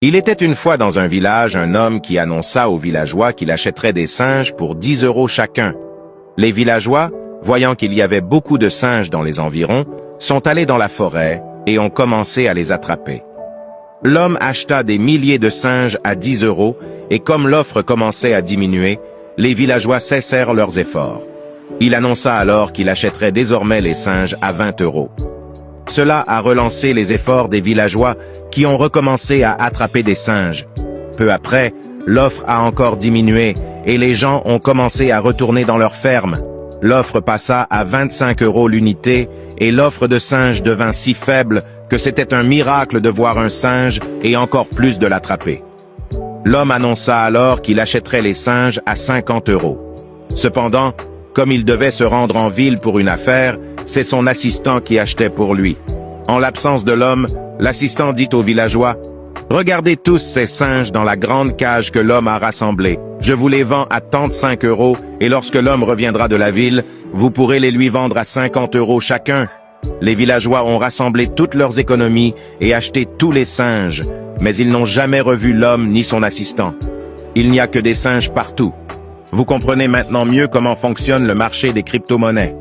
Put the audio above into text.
Il était une fois dans un village un homme qui annonça aux villageois qu'il achèterait des singes pour 10 € chacun. Les villageois, voyant qu'il y avait beaucoup de singes dans les environs, sont allés dans la forêt et ont commencé à les attraper. L'homme acheta des milliers de singes à 10 € et comme l'offre commençait à diminuer, les villageois cessèrent leurs efforts. Il annonça alors qu'il achèterait désormais les singes à 20 €. Cela a relancé les efforts des villageois qui ont recommencé à attraper des singes. Peu après, l'offre a encore diminué et les gens ont commencé à retourner dans leurs fermes. L'offre passa à 25 € l'unité et l'offre de singes devint si faible que c'était un miracle de voir un singe et encore plus de l'attraper. L'homme annonça alors qu'il achèterait les singes à 50 €. Cependant, comme il devait se rendre en ville pour une affaire, c'est son assistant qui achetait pour lui. En l'absence de l'homme, l'assistant dit aux villageois « Regardez tous ces singes dans la grande cage que l'homme a rassemblée. Je vous les vends à tant de 5 € et lorsque l'homme reviendra de la ville, vous pourrez les lui vendre à 50 € chacun. » Les villageois ont rassemblé toutes leurs économies et acheté tous les singes, mais ils n'ont jamais revu l'homme ni son assistant. Il n'y a que des singes partout. Vous comprenez maintenant mieux comment fonctionne le marché des crypto-monnaies.